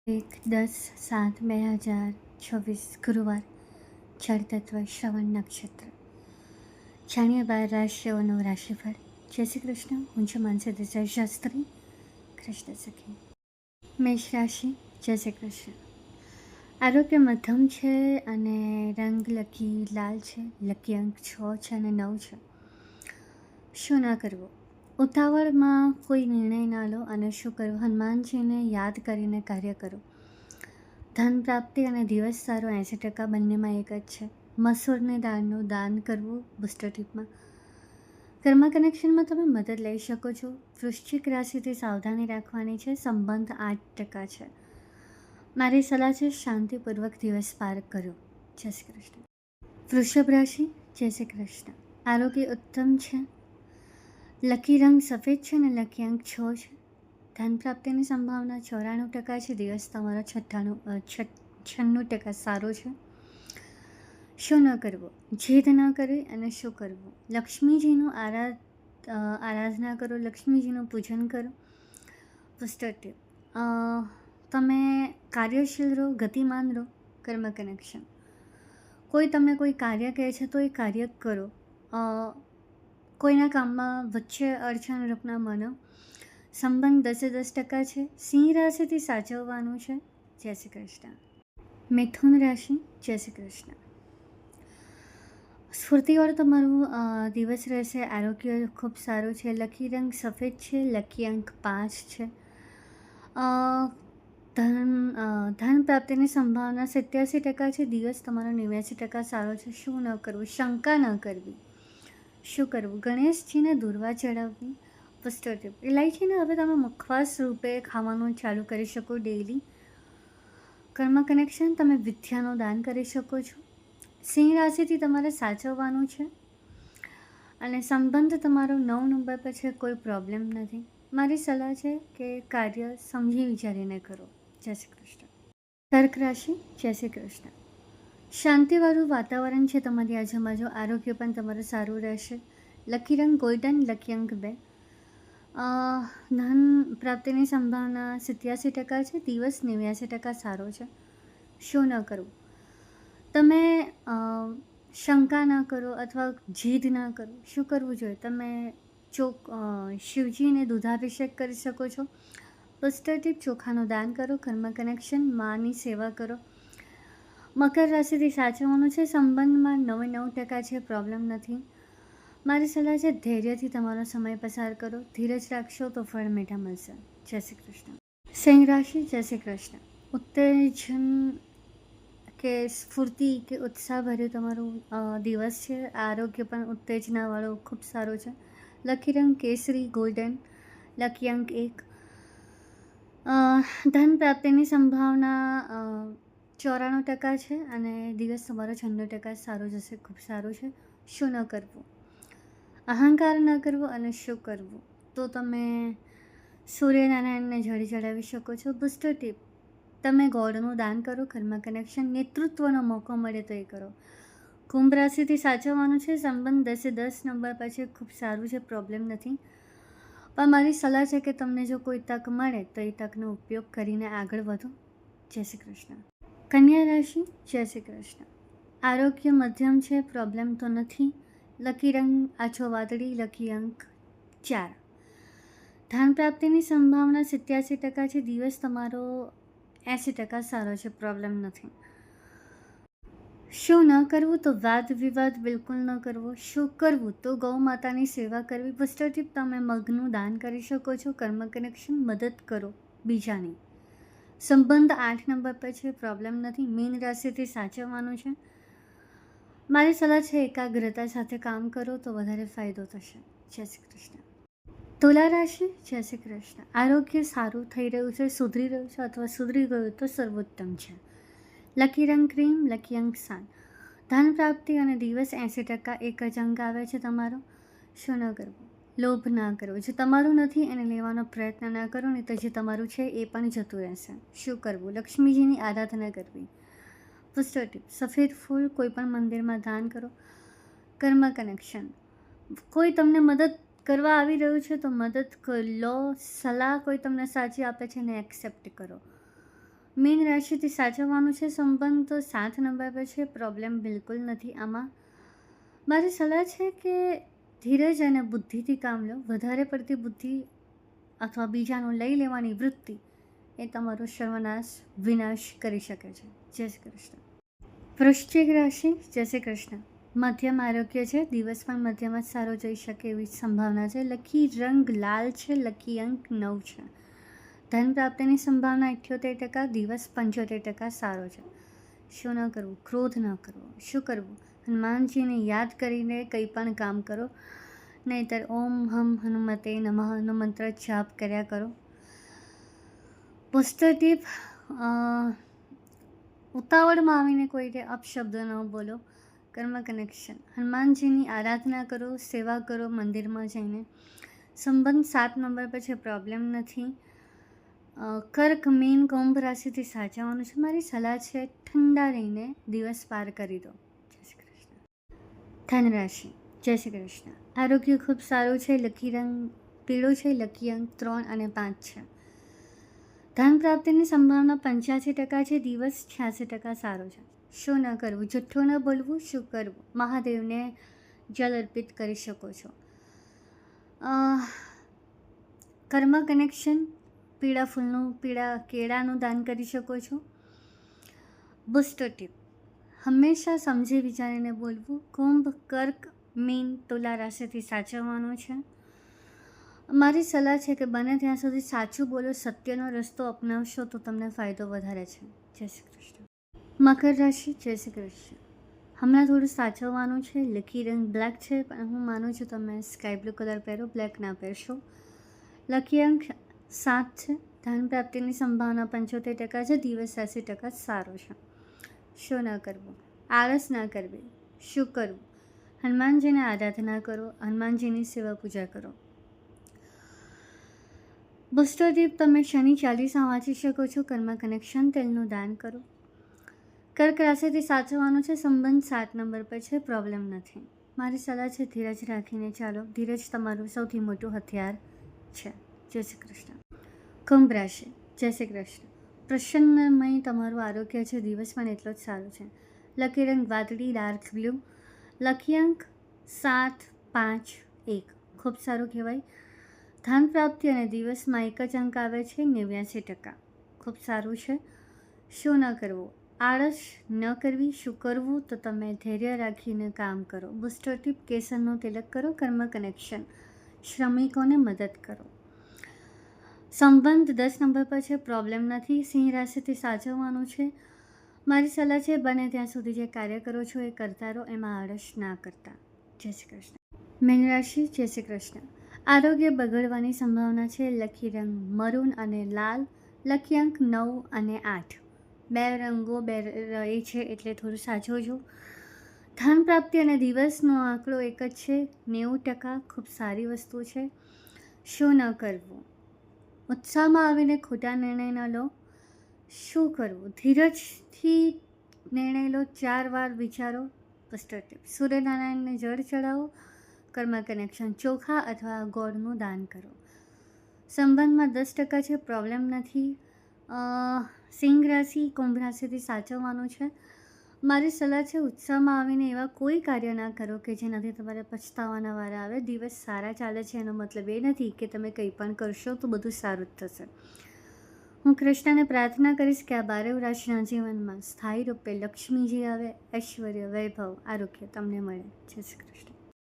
1-10-7-2026 ગુરુવાર જળ તત્વ શ્રવણ નક્ષત્ર. જાણીએ 12 રાશિઓનું રાશિફળ. જય શ્રી કૃષ્ણ. હું છું માનસી દેસાઈ શાસ્ત્રી, કૃષ્ણ સખી. મેષ રાશિ. જય શ્રી કૃષ્ણ. આરોગ્ય મધ્યમ છે અને રંગ લકી લાલ છે. લકી અંક 6 છે અને 9 છે. શું ના કરવું? ઉતાવળમાં કોઈ નિર્ણય ના લો અને શું કરવું? હનુમાનજીને યાદ કરીને કાર્ય કરો. ધન પ્રાપ્તિ અને દિવસ સારો 80% બંનેમાં એક જ છે. મસૂરની દાળનું દાન કરવું બુસ્ટર ટીપમાં. કર્મ કનેક્શનમાં તમે મદદ લઈ શકો છો. વૃશ્ચિક રાશિથી સાવધાની રાખવાની છે. સંબંધ 8% છે. મારી સલાહ છે શાંતિપૂર્વક દિવસ પાર કરો. જય શ્રી કૃષ્ણ. વૃષભ રાશિ. જય શ્રી કૃષ્ણ. આરોગ્ય ઉત્તમ છે. લકી રંગ સફેદ છે અને લકી અંક 6 છે. ધન પ્રાપ્તિની સંભાવના 94% છે. દિવસ તમારો 96% સારો છે. શું ન કરવું? જીદ ન કરવી અને શું કરવું? લક્ષ્મીજીનું આરાધના કરો. લક્ષ્મીજીનું પૂજન કરો. Booster tip. તમે કાર્યશીલ રહો, ગતિમાન રહો. કર્મ કનેક્શન. કોઈ તમને કોઈ કાર્ય કહે છે તો એ કાર્ય કરો. કોઈના કામમાં વચ્ચે અડચણ રૂપના માનો. સંબંધ 10% છે. સિંહ રાશિથી સાચવવાનું છે. જય શ્રી કૃષ્ણ. મિથુન રાશિ. જય શ્રી કૃષ્ણ. સ્ફૂર્તિવાળો તમારું દિવસ રહેશે. આરોગ્ય ખૂબ સારું છે. લકી રંગ સફેદ છે. લકી અંક 5 છે. ધન પ્રાપ્તિની સંભાવના 87% છે. દિવસ તમારો 89% સારો છે. શું ન કરવું? શંકા ન કરવી. શું કરવું? ગણેશજીને દુર્વા ચડાવવી. Booster tip. ઇલાયચીને હવે તમે મુખવાસ રૂપે ખાવાનું ચાલુ કરી શકો ડેઈલી. કર્મ કનેક્શન. તમે વિદ્યાનું દાન કરી શકો છો. સિંહ રાશિથી તમારે સાચવવાનું છે અને સંબંધ તમારો 9 નંબર પર છે. કોઈ પ્રોબ્લેમ નથી. મારી સલાહ છે કે કાર્ય સમજી વિચારીને કરો. જય શ્રી કૃષ્ણ. કર્ક રાશિ. જય શ્રી કૃષ્ણ. શાંતિવાળું વાતાવરણ છે તમારી આજુબાજુ. આરોગ્ય પણ તમારું સારું રહેશે. લકી રંગ ગોલ્ડન. લકી અંક 2. ધન પ્રાપ્તિની સંભાવના 87% છે. દિવસ 89% સારો છે. શું ન કરવું? તમે શંકા ના કરો અથવા જીદ ના કરો. શું કરવું જોઈએ? તમે શિવજીને દૂધાભિષેક કરી શકો છો. Booster tip. ચોખાનું દાન કરો. કર્મ કનેક્શન. માની સેવા કરો. મકર રાશિથી સાચવવાનું છે. સંબંધમાં 99% છે. પ્રોબ્લેમ નથી. મારી સલાહ છે ધૈર્યથી તમારો સમય પસાર કરો. ધીરજ રાખશો તો ફળ મીઠા મળશે. જય શ્રી કૃષ્ણ. સિંહ રાશિ. જય શ્રી કૃષ્ણ. ઉત્તેજન કે સ્ફૂર્તિ કે ઉત્સાહભર્યું તમારું દિવસ છે. આરોગ્ય પણ ઉત્તેજનાવાળો ખૂબ સારો છે. લકી રંગ કેસરી ગોલ્ડન. લકી અંક 1. ધન પ્રાપ્તિની સંભાવના 94% છે અને દિવસ તમારો 96% સારો જશે. ખૂબ સારું છે. શું ન કરવું? અહંકાર ન કરવો અને શું કરવું? તો તમે સૂર્યનારાયણને જળ ચડાવી શકો છો. Booster tip. તમે ગોળનું દાન કરો. કર્મ કનેક્શન. નેતૃત્વનો મોકો મળે તો એ કરો. કુંભ રાશિથી સાચવવાનું છે. સંબંધ 10 નંબર પર છે. ખૂબ સારું છે. પ્રોબ્લેમ નથી. પણ મારી સલાહ છે કે તમને જો કોઈ તક મળે તો એ તકનો ઉપયોગ કરીને આગળ વધો. જય શ્રી કૃષ્ણ. કન્યા રાશિ. જય શ્રી કૃષ્ણ. આરોગ્ય મધ્યમ છે. પ્રોબ્લેમ તો નથી. લકી રંગ આછો વાદળી. લકી અંક 4. ધન પ્રાપ્તિની સંભાવના 87% છે. દિવસ તમારો 80% સારો છે. પ્રોબ્લેમ નથી. શું ન કરવું? તો વાદ વિવાદ બિલકુલ ન કરવો. શું કરવું? તો ગૌ માતાની સેવા કરવી. Booster tip. તમે મગનું દાન કરી શકો છો. કર્મ કનેક્શન. મદદ કરો બીજાની. સંબંધ 8 નંબર પર છે. પ્રોબ્લેમ નથી. મીન રાશિથી સાચવવાનું છે. મારી સલાહ છે એકાગ્રતા સાથે કામ કરો તો વધારે ફાયદો થશે. જય શ્રી કૃષ્ણ. તુલા રાશિ. જય શ્રી કૃષ્ણ. આરોગ્ય સારું થઈ રહ્યું છે. સુધરી રહ્યું છે અથવા સુધરી ગયું તો સર્વોત્તમ છે. લકી રંગ ક્રીમ. લકી અંક 7. ધન પ્રાપ્તિ અને દિવસ 80% એક જ અંક આવે છે તમારો. શું ન કરવું? લોભ ના કરવો. જે તમારું નથી એને લેવાનો પ્રયત્ન ના કરો, નહીં તો જે તમારું છે એ પણ જતું રહેશે. શું કરવું? લક્ષ્મીજીની આરાધના કરવી. Booster tip. સફેદ ફૂલ કોઈ પણ મંદિરમાં દાન કરો. કર્મ કનેક્શન. કોઈ તમને મદદ કરવા આવી રહ્યું છે તો મદદ લો. સલાહ કોઈ તમને સાચી આપે છે ને એક્સેપ્ટ કરો. મીન રાશિથી સાચવવાનું છે સંબંધ તો 7 નંબર પર છે. પ્રોબ્લેમ બિલકુલ નથી આમાં. મારી સલાહ છે કે ધીરજ અને બુદ્ધિથી કામ લો. વધારે પડતી બુદ્ધિ અથવા બીજાનું લઈ લેવાની વૃત્તિ એ તમારો સર્વનાશ વિનાશ કરી શકે છે. જય શ્રી કૃષ્ણ. વૃશ્ચિક રાશિ. જય શ્રી કૃષ્ણ. મધ્યમ આરોગ્ય છે. દિવસ પણ મધ્યમ જ સારો જઈ શકે એવી સંભાવના છે. લકી રંગ લાલ છે. લકી અંક 9 છે. ધન પ્રાપ્તિની સંભાવના 78%. દિવસ 75% સારો છે. શું ન કરવું? ક્રોધ ન કરવો. શું કરવું? હનુમાનજીને યાદ કરીને કંઈ પણ કામ કરો. નહીંતર ઓમ હમ હનુમતે નમઃનો મંત્ર જાપ કર્યા કરો. બુસ્ટર ટીપ, ઉતાવળમાં આવીને કોઈને અપશબ્દ ન બોલો. કર્મ કનેક્શન, હનુમાનજીની આરાધના કરો, સેવા કરો મંદિરમાં જઈને. સંબંધ 7 નંબર પર છે. પ્રોબ્લેમ નથી. કર્ક મીન કુંભ રાશિથી સાચવવાનું છે. મારી સલાહ છે ઠંડા રહીને દિવસ પાર કરી દો. જય શ્રી કૃષ્ણ. ધન રાશિ. જય શ્રી કૃષ્ણ. આરોગ્ય ખૂબ સારું છે. લકી રંગ પીળો છે. લકી અંક 3 અને 5 છે. ધન પ્રાપ્તિની સંભાવના 85% છે. દિવસ 86% સારો છે. શું ન કરવું? જુઠ્ઠું ન બોલવું. શું કરવું? મહાદેવને જલ અર્પિત કરી શકો છો. કર્મ કનેક્શન, પીળા ફૂલનું, પીળા કેળાનું દાન કરી શકો છો. બુસ્ટર ટીપ, હંમેશા સમજી વિચારીને બોલવું. કુંભ, કર્ક, મીન, તુલા રાશિથી સાચવવાનું છે. મારી સલાહ છે કે બને ત્યાં સુધી સાચું બોલો. સત્યનો રસ્તો અપનાવશો તો તમને ફાયદો વધારે છે. જય શ્રી કૃષ્ણ. મકર રાશિ. જય શ્રી કૃષ્ણ. હમણાં થોડું સાચવવાનું છે. લકી રંગ બ્લેક છે, પણ હું માનું છું તમે સ્કાય બ્લુ કલર પહેરો, બ્લેક ના પહેરશો. લકી અંક 7 છે. ધન પ્રાપ્તિની સંભાવના 75% છે. દિવસ 80% સારો છે. શું ન કરવું? આળસ ના કરવી. શું કરવું? હનુમાનજીને આરાધના કરો. હનુમાનજીની સેવા પૂજા કરો. બુસ્ટર ટીપ, તમે શનિ ચાલીસા વાંચી શકો છો. કર્મ કનેક્શન, તેલનું દાન કરો. કર્ક રાશિથી સાચવવાનું છે. સંબંધ 7 નંબર પર છે. પ્રોબ્લેમ નથી. મારી સલાહ છે ધીરજ રાખીને ચાલો. ધીરજ તમારું સૌથી મોટું હથિયાર છે. જય શ્રી કૃષ્ણ. કુંભ રાશિ. જય શ્રી કૃષ્ણ. પ્રસન્નમય તમારું આરોગ્ય છે. દિવસ પણ એટલો જ સારો છે. લકી રંગ વાદળી ડાર્ક બ્લુ. લકી અંક 7, 5, 1. ખૂબ સારું કહેવાય. ધન પ્રાપ્તિ અને દિવસમાં એક જ અંક આવે છે. 89%. ખૂબ સારું છે. શું ન કરવું? આળસ ન કરવી. શું કરવું? તો તમે ધૈર્ય રાખીને કામ કરો. બુસ્ટર ટીપ, કેસરનો તિલક કરો. કર્મ કનેક્શન, શ્રમિકોને મદદ કરો. સંબંધ 10 નંબર પર છે. પ્રોબ્લેમ નથી. સિંહ રાશિથી સાચવવાનું છે. મારી સલાહ છે બને ત્યાં સુધી જે કાર્ય કરો છો એ કરતા રહો. એમાં આળસ ના કરતા. જય શ્રી કૃષ્ણ. મીન રાશિ. જય શ્રી કૃષ્ણ. આરોગ્ય બગડવાની સંભાવના છે. લકી રંગ મરૂન અને લાલ. લકી અંક 9 અને 8. બે રંગો એ છે એટલે થોડું સાચવજો. ધન પ્રાપ્તિ અને દિવસનો આંકડો એક જ છે. 90%. ખૂબ સારી વસ્તુ છે. શું ન કરવું? ઉત્સાહમાં આવીને ખોટા નિર્ણય ન લો. શું કરવું? ધીરજથી નિર્ણય લો. 4 વાર વિચારો. બુસ્ટર ટીપ, સૂર્યનારાયણને જળ ચડાવો. કર્મ કનેક્શન, ચોખા અથવા ગોળનું દાન કરો. સંબંધમાં 10% છે. પ્રોબ્લેમ નથી. સિંહ રાશિ કુંભ રાશિથી સાચવવાનું છે. મારી સલાહ છે ઉત્સાહમાં આવીને એવા કોઈ કાર્ય ના કરો કે જેનાથી તમારે પછતાવાના વારા આવે. દિવસ સારા ચાલે છે એનો મતલબ એ નથી કે તમે કંઈ પણ કરશો તો બધું સારું જ થશે. હું કૃષ્ણને પ્રાર્થના કરીશ કે આ 12 રાશિના જીવનમાં સ્થાયી રૂપે લક્ષ્મીજી આવે, ઐશ્વર્ય, વૈભવ, આરોગ્ય તમને મળે. જય શ્રી કૃષ્ણ.